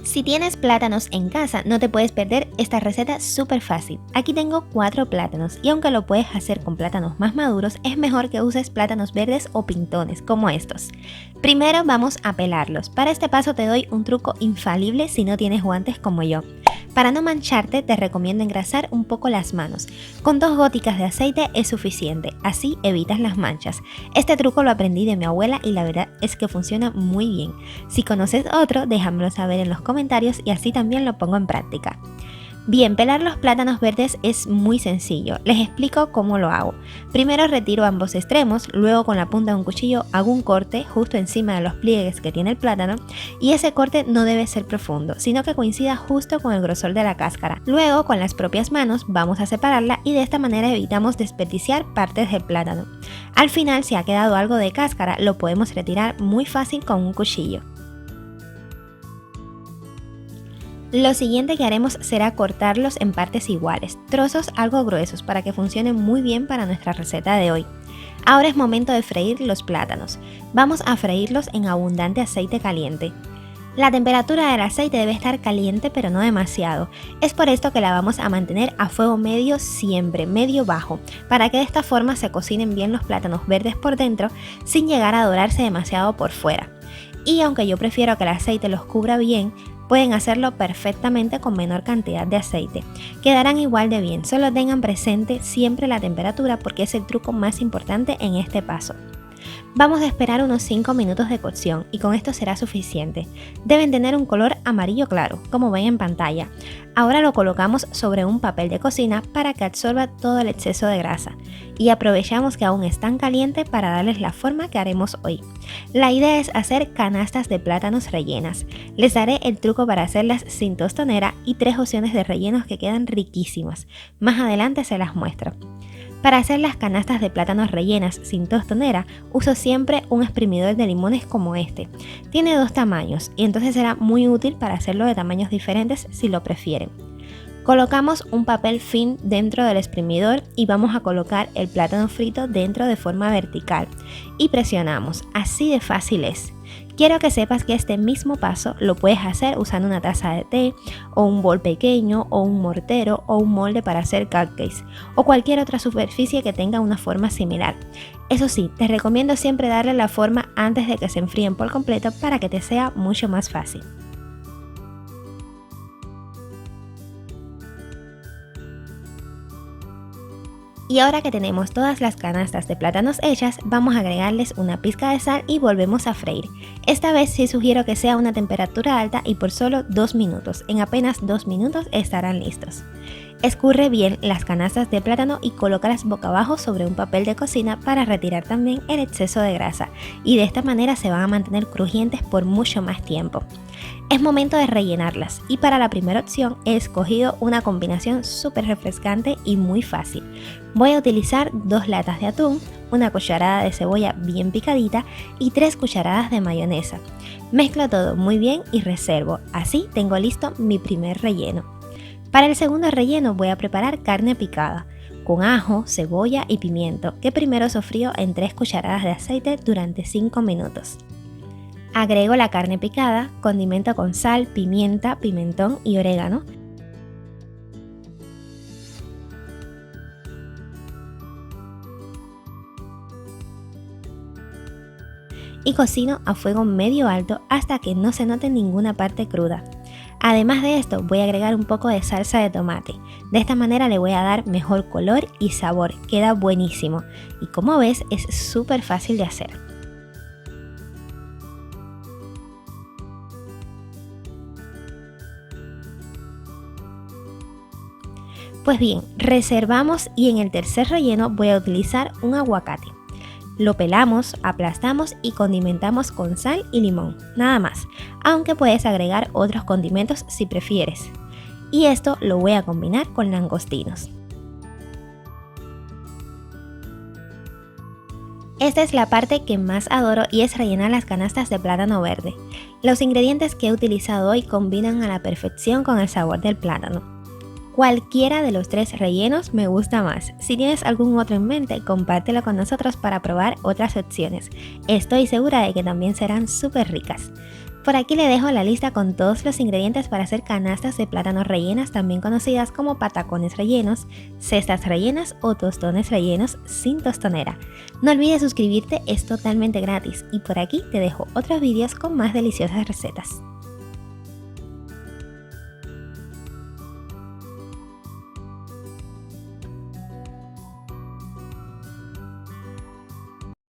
Si tienes plátanos en casa, no te puedes perder esta receta súper fácil. Aquí tengo 4 plátanos y aunque lo puedes hacer con plátanos más maduros, es mejor que uses plátanos verdes o pintones como estos. Primero vamos a pelarlos. Para este paso te doy un truco infalible si no tienes guantes como yo. Para no mancharte te recomiendo engrasar un poco las manos. Con 2 goticas de aceite es suficiente, así evitas las manchas. Este truco lo aprendí de mi abuela y la verdad es que funciona muy bien. Si conoces otro, déjamelo saber en los comentarios y así también lo pongo en práctica. Bien, pelar los plátanos verdes es muy sencillo, les explico cómo lo hago. Primero retiro ambos extremos, luego con la punta de un cuchillo hago un corte justo encima de los pliegues que tiene el plátano y ese corte no debe ser profundo, sino que coincida justo con el grosor de la cáscara. Luego con las propias manos vamos a separarla y de esta manera evitamos desperdiciar partes del plátano. Al final, si ha quedado algo de cáscara, lo podemos retirar muy fácil con un cuchillo. Lo siguiente que haremos será cortarlos en partes iguales, trozos algo gruesos para que funcionen muy bien para nuestra receta de hoy. Ahora es momento de freír los plátanos. Vamos a freírlos en abundante aceite caliente. La temperatura del aceite debe estar caliente pero no demasiado. Es por esto que la vamos a mantener a fuego medio siempre, medio bajo, para que de esta forma se cocinen bien los plátanos verdes por dentro sin llegar a dorarse demasiado por fuera. Y aunque yo prefiero que el aceite los cubra bien, pueden hacerlo perfectamente con menor cantidad de aceite. Quedarán igual de bien, solo tengan presente siempre la temperatura porque es el truco más importante en este paso. Vamos a esperar unos 5 minutos de cocción y con esto será suficiente. Deben tener un color amarillo claro, como ven en pantalla. Ahora lo colocamos sobre un papel de cocina para que absorba todo el exceso de grasa y aprovechamos que aún están calientes para darles la forma que haremos hoy. La idea es hacer canastas de plátanos rellenas. Les daré el truco para hacerlas sin tostonera y 3 opciones de rellenos que quedan riquísimas. Más adelante se las muestro. Para hacer las canastas de plátanos rellenas sin tostonera, uso siempre un exprimidor de limones como este. Tiene 2 tamaños y entonces será muy útil para hacerlo de tamaños diferentes si lo prefieren. Colocamos un papel film dentro del exprimidor y vamos a colocar el plátano frito dentro de forma vertical y presionamos, así de fácil es. Quiero que sepas que este mismo paso lo puedes hacer usando una taza de té o un bol pequeño o un mortero o un molde para hacer cupcakes o cualquier otra superficie que tenga una forma similar. Eso sí, te recomiendo siempre darle la forma antes de que se enfríen por completo para que te sea mucho más fácil. Y ahora que tenemos todas las canastas de plátanos hechas, vamos a agregarles una pizca de sal y volvemos a freír. Esta vez sí sugiero que sea a una temperatura alta y por solo 2 minutos. En apenas 2 minutos estarán listos. Escurre bien las canastas de plátano y colócalas boca abajo sobre un papel de cocina para retirar también el exceso de grasa y de esta manera se van a mantener crujientes por mucho más tiempo. Es momento de rellenarlas y para la primera opción he escogido una combinación súper refrescante y muy fácil. Voy a utilizar 2 latas de atún, una cucharada de cebolla bien picadita y 3 cucharadas de mayonesa. Mezclo todo muy bien y reservo, así tengo listo mi primer relleno. Para el segundo relleno voy a preparar carne picada, con ajo, cebolla y pimiento, que primero sofrío en 3 cucharadas de aceite durante 5 minutos. Agrego la carne picada, condimento con sal, pimienta, pimentón y orégano. Y cocino a fuego medio alto hasta que no se note ninguna parte cruda. Además de esto voy a agregar un poco de salsa de tomate, de esta manera le voy a dar mejor color y sabor, queda buenísimo y como ves es súper fácil de hacer. Pues bien, reservamos y en el tercer relleno voy a utilizar un aguacate. Lo pelamos, aplastamos y condimentamos con sal y limón, nada más, aunque puedes agregar otros condimentos si prefieres. Y esto lo voy a combinar con langostinos. Esta es la parte que más adoro y es rellenar las canastas de plátano verde. Los ingredientes que he utilizado hoy combinan a la perfección con el sabor del plátano. Cualquiera de los 3 rellenos me gusta más. Si tienes algún otro en mente, compártelo con nosotros para probar otras opciones. Estoy segura de que también serán súper ricas. Por aquí le dejo la lista con todos los ingredientes para hacer canastas de plátanos rellenas, también conocidas como patacones rellenos, cestas rellenas o tostones rellenos sin tostonera. No olvides suscribirte, es totalmente gratis, y por aquí te dejo otros vídeos con más deliciosas recetas.